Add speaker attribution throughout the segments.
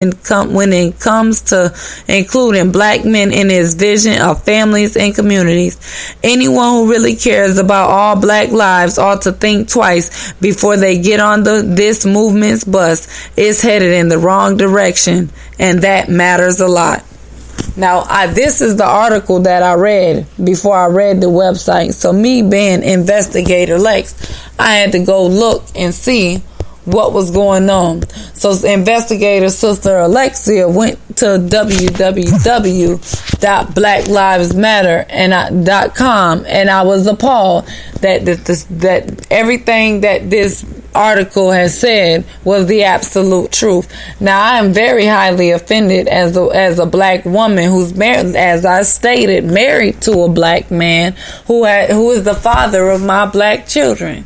Speaker 1: when it comes to including black men in his vision of families and communities. Anyone who really cares about all black lives ought to think twice before they get on this movement's bus. It's headed in the wrong direction, and that matters a lot. Now, this is the article that I read before I read the website. So me being investigator Lex, I had to go look and see what was going on. So investigator sister Alexia went to www.blacklivesmatter.com, and I was appalled that everything that this article has said was the absolute truth. Now, I am very highly offended as a black woman who's married, as I stated, married to a black man who is the father of my black children.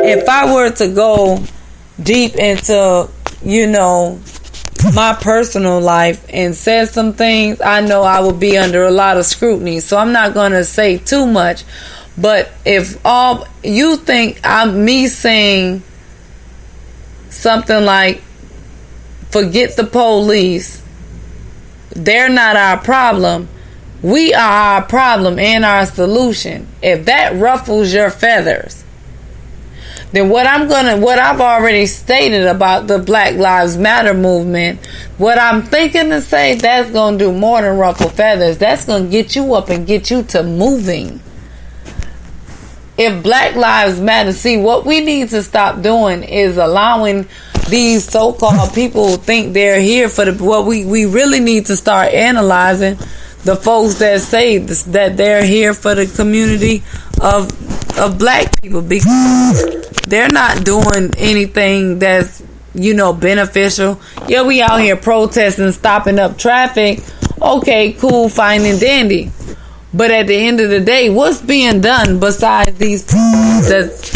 Speaker 1: If I were to go deep into, my personal life and said some things, I know I would be under a lot of scrutiny. So I'm not going to say too much. But if all you think I'm me saying something like, forget the police, they're not our problem, we are our problem and our solution. If that ruffles your feathers, then what I've already stated about the Black Lives Matter movement, what I'm thinking to say, that's going to do more than ruffle feathers. That's going to get you up and get you to moving. If Black Lives Matter, see, what we need to stop doing is allowing these so-called people who think they're here for what we really need to start analyzing the folks that say that they're here for the community of black people, because they're not doing anything that's beneficial. Yeah, we out here protesting, stopping up traffic. Okay, cool, fine and dandy. But at the end of the day, what's being done besides these people that's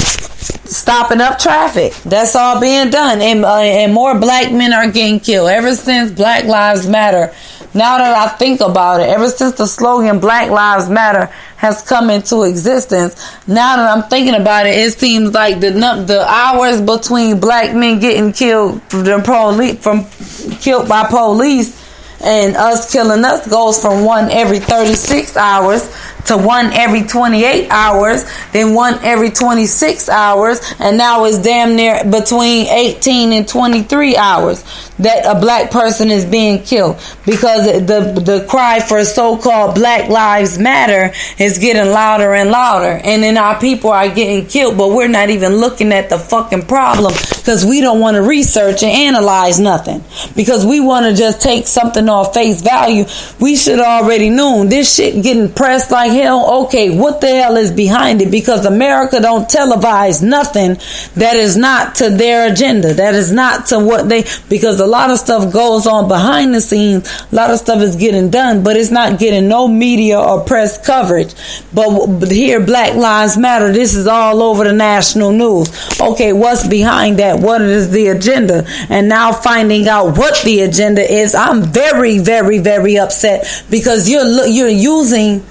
Speaker 1: stopping up traffic? That's all being done, and more black men are getting killed ever since Black Lives Matter. Now that I think about it, ever since the slogan Black Lives Matter has come into existence, now that I'm thinking about it, it seems like the hours between black men getting killed killed by police and us killing us goes from one every 36 hours to one every 28 hours, then one every 26 hours, and now it's damn near between 18 and 23 hours that a black person is being killed, because the cry for so-called Black Lives Matter is getting louder and louder, and then our people are getting killed, but we're not even looking at the fucking problem, because we don't want to research and analyze nothing, because we want to just take something off face value. We should already known this shit getting pressed like hell. Okay, what the hell is behind it? Because America don't televise nothing that is not to their agenda, that is not to what they, because a lot of stuff goes on behind the scenes, a lot of stuff is getting done, but it's not getting no media or press coverage. But here, Black Lives Matter, this is all over the national news. Okay, what's behind that? What is the agenda? And now finding out what the agenda is, I'm very, very, very upset, because you're using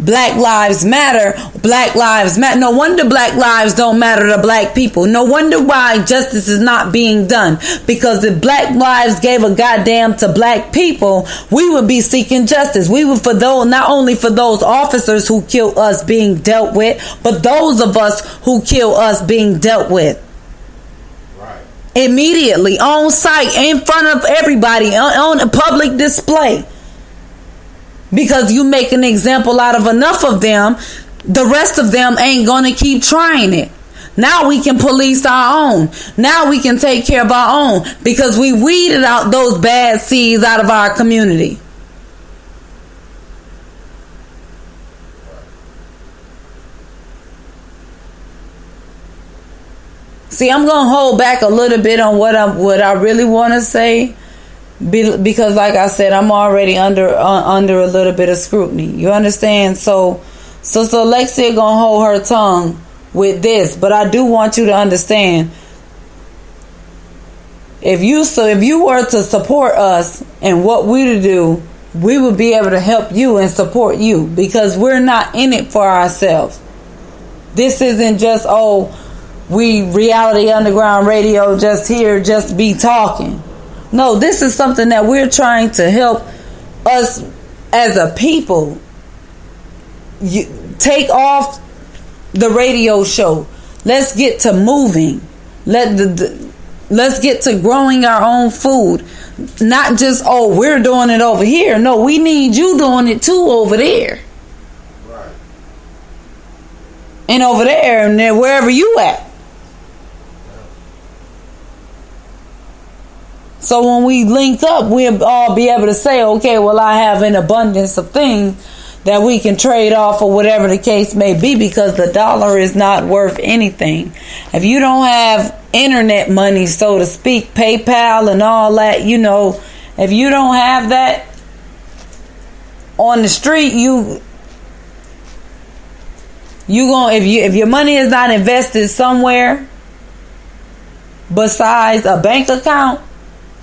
Speaker 1: Black Lives Matter. Black Lives Matter. No wonder black lives don't matter to black people. No wonder why justice is not being done. Because if black lives gave a goddamn to black people, we would be seeking justice. We would, for those, not only for those officers who killed us being dealt with, but those of us who kill us being dealt with. Right. Immediately, on site, in front of everybody, on a public display. Because you make an example out of enough of them, the rest of them ain't gonna keep trying it. Now we can police our own. Now we can take care of our own, because we weeded out those bad seeds out of our community. See, I'm gonna hold back a little bit on what I really want to say. Because like I said, I'm already under a little bit of scrutiny. You understand? So Alexia gonna hold her tongue with this, but I do want you to understand, if you were to support us and what we to do, we would be able to help you and support you, because we're not in it for ourselves. This isn't just, we reality underground radio just here, just be talking. No, this is something that we're trying to help us as a people. Take off the radio show. Let's get to moving. Let's get to growing our own food. Not just, oh, we're doing it over here. No, we need you doing it too over there.
Speaker 2: Right.
Speaker 1: And over there and then wherever you at. So when we link up, we'll all be able to say, okay, well, I have an abundance of things that we can trade off or whatever the case may be, because the dollar is not worth anything. If you don't have internet money, so to speak, PayPal and all that, you know, if you don't have that on the street, if your money is not invested somewhere besides a bank account,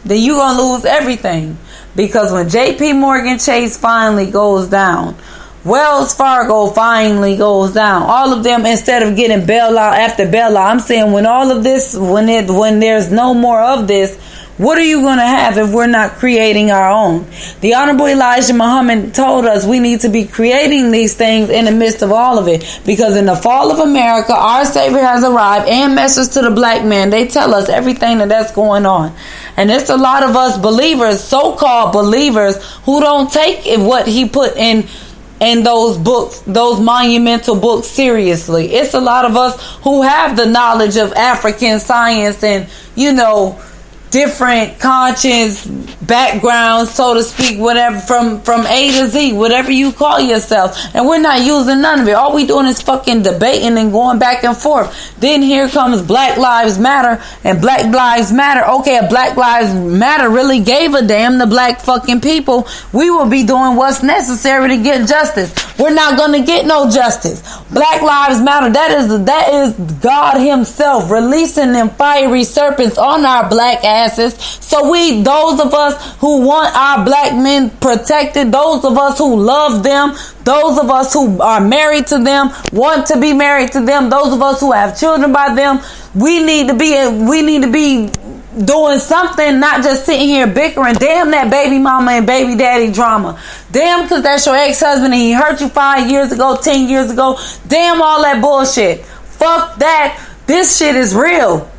Speaker 1: then you're going to lose everything. Because when JP Morgan Chase finally goes down, Wells Fargo finally goes down, all of them, instead of getting bailout after bailout, I'm saying when all of this, when there's no more of this, what are you going to have if we're not creating our own? The Honorable Elijah Muhammad told us we need to be creating these things in the midst of all of it. Because in the fall of America, our Savior has arrived, and message to the black man. They tell us everything that's going on. And it's a lot of us believers, so-called believers, who don't take what he put in those books, those monumental books, seriously. It's a lot of us who have the knowledge of African science and, you know, different conscience backgrounds, so to speak, whatever, from A to Z, whatever you call yourself, and we're not using none of it. All we doing is fucking debating and going back and forth. Then here comes Black Lives Matter, and Black Lives Matter. Okay, if Black Lives Matter really gave a damn, the black fucking people, we will be doing what's necessary to get justice. We're not gonna get no justice. Black Lives Matter. That is God Himself releasing them fiery serpents on our black asses. So those of us who want our black men protected, those of us who love them, those of us who are married to them, want to be married to them, those of us who have children by them, we need to be doing something, not just sitting here bickering. Damn that baby mama and baby daddy drama. Damn, because that's your ex-husband and he hurt you 5 years ago, 10 years ago. Damn all that bullshit. Fuck that. This shit is real.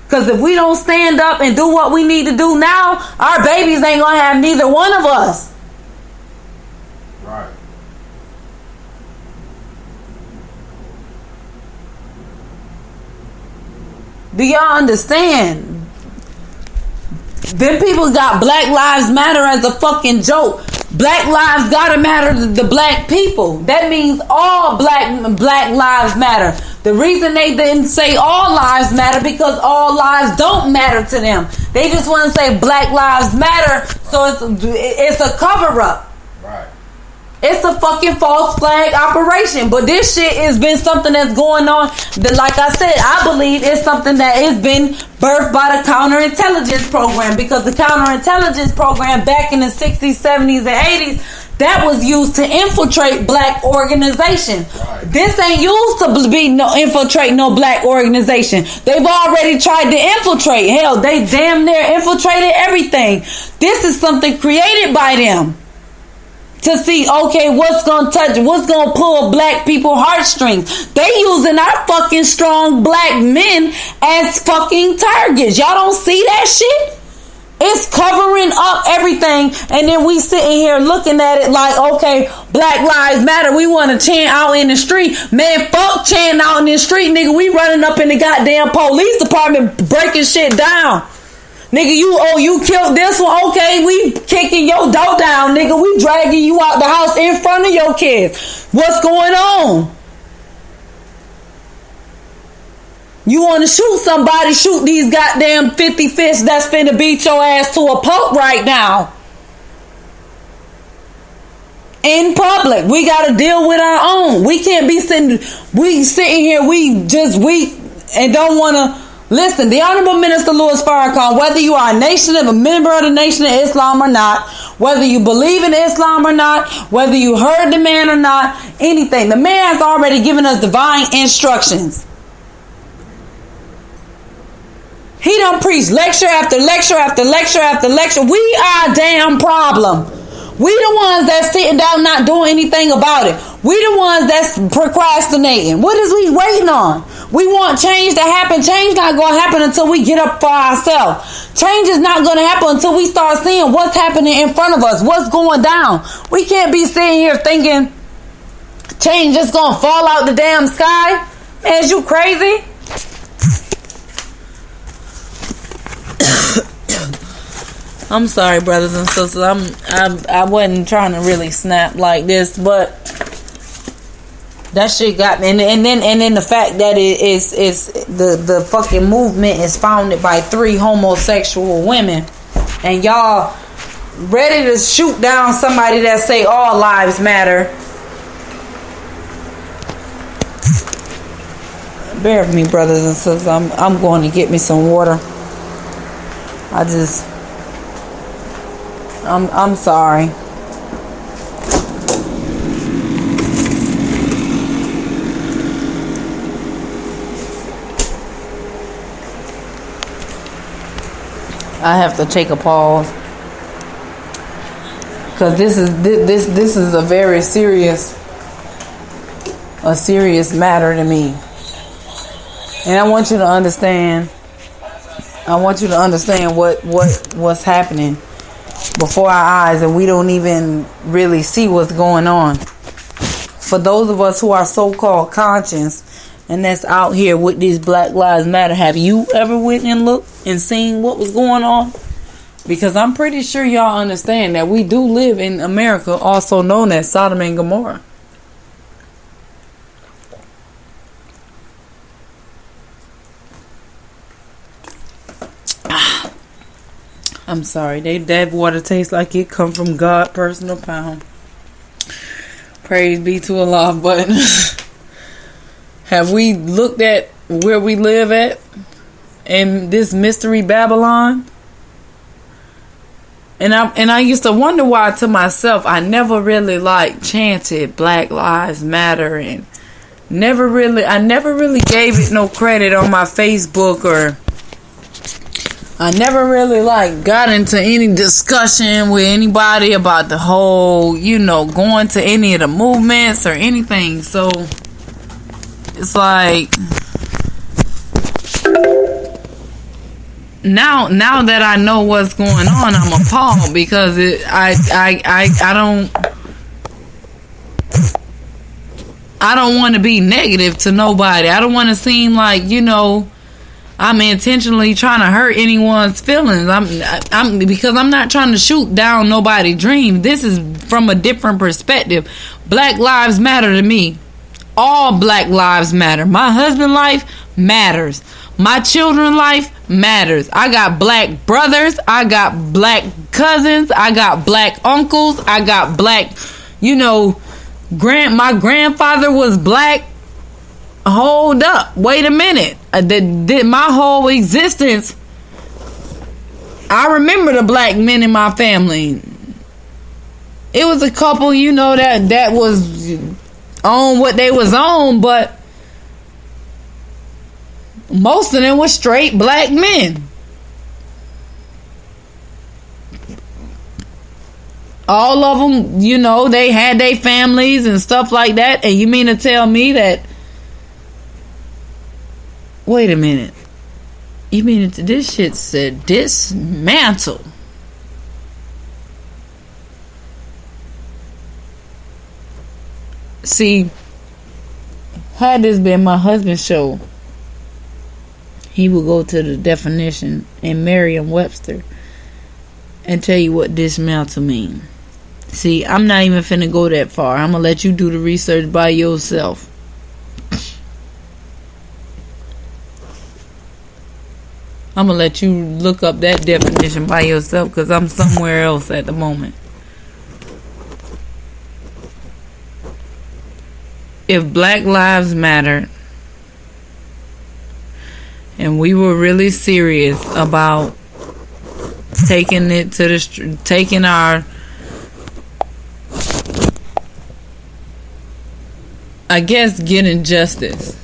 Speaker 1: Because if we don't stand up and do what we need to do now, our babies ain't going to have neither one of us.
Speaker 2: Right.
Speaker 1: Do y'all understand? Then people got Black Lives Matter as a fucking joke. Black lives gotta matter to the black people. That means all black lives matter. The reason they didn't say all lives matter, because all lives don't matter to them. They just want to say Black Lives Matter, so it's a cover up.
Speaker 2: Right.
Speaker 1: It's a fucking false flag operation. But this shit has been something that's going on that, like I said, I believe it's something that has been birthed by the counterintelligence program. Because the counterintelligence program back in the 60s, 70s, and 80s, that was used to infiltrate black organization.
Speaker 2: Right.
Speaker 1: This ain't used to infiltrate no black organization. They've already tried to infiltrate. Hell, they damn near infiltrated everything. This is something created by them. To see, okay, what's gonna pull black people heartstrings. They using our fucking strong black men as fucking targets. Y'all don't see that shit? It's covering up everything, and then we sitting here looking at it like, okay, Black Lives Matter. We want to chant out in the street. Man, fuck chanting out in the street, nigga. We running up in the goddamn police department breaking shit down. Nigga, you killed this one. Okay, we kicking your door down, nigga. We dragging you out the house in front of your kids. What's going on? You want to shoot somebody, shoot these goddamn 50 fists that's finna beat your ass to a pulp right now. In public. We got to deal with our own. We can't be sitting here, and don't want to listen. The Honorable Minister Louis Farrakhan, whether you are a member of the Nation of Islam or not, whether you believe in Islam or not, whether you heard the man or not, anything. The man has already given us divine instructions. He done preached lecture after lecture after lecture after lecture. We are a damn problem. We the ones that's sitting down not doing anything about it. We the ones that's procrastinating. What is we waiting on? We want change to happen. Change not going to happen until we get up for ourselves. Change is not going to happen until we start seeing what's happening in front of us, what's going down. We can't be sitting here thinking change is going to fall out the damn sky. Man, is you crazy? I'm sorry, brothers and sisters. I wasn't trying to really snap like this, but that shit got me. And then the fact that it's the fucking movement is founded by 3 homosexual women, and y'all ready to shoot down somebody that say all lives matter. Bear with me, brothers and sisters. I'm going to get me some water. I'm sorry. I have to take a pause because this is a very serious matter to me, and I want you to understand. What's happening before our eyes, and we don't even really see what's going on. For those of us who are so-called conscious and that's out here with these Black Lives Matter, have you ever went and looked and seen what was going on? Because I'm pretty sure y'all understand that we do live in America, also known as Sodom and Gomorrah. I'm sorry, that water tastes like it come from God personal pound. Praise be to Allah. But have we looked at where we live at in this mystery Babylon? And I used to wonder why to myself I never really chanted Black Lives Matter, and I never really gave it no credit on my Facebook, or I never really got into any discussion with anybody about the whole, going to any of the movements or anything. So it's now that I know what's going on, I'm appalled because I don't want to be negative to nobody. I don't want to seem like, I'm intentionally trying to hurt anyone's feelings. Because I'm not trying to shoot down nobody's dream. This is from a different perspective. Black lives matter to me. All black lives matter. My husband's life matters. My children's life matters. I got black brothers. I got black cousins. I got black uncles. I got black, my grandfather was black. Hold up. Wait a minute. My whole existence, I remember the black men in my family. It was a couple, that was on what they was on, but most of them were straight black men. All of them, they had their families and stuff like that. And you mean to tell me that, wait a minute, you mean this shit said dismantle? See, had this been my husband's show, he would go to the definition in Merriam-Webster and tell you what dismantle mean. See, I'm not even finna go that far. I'm gonna let you do the research by yourself. I'm gonna let you look up that definition by yourself, because I'm somewhere else at the moment. If Black Lives Matter and we were really serious about taking it to the taking our, I guess, getting justice,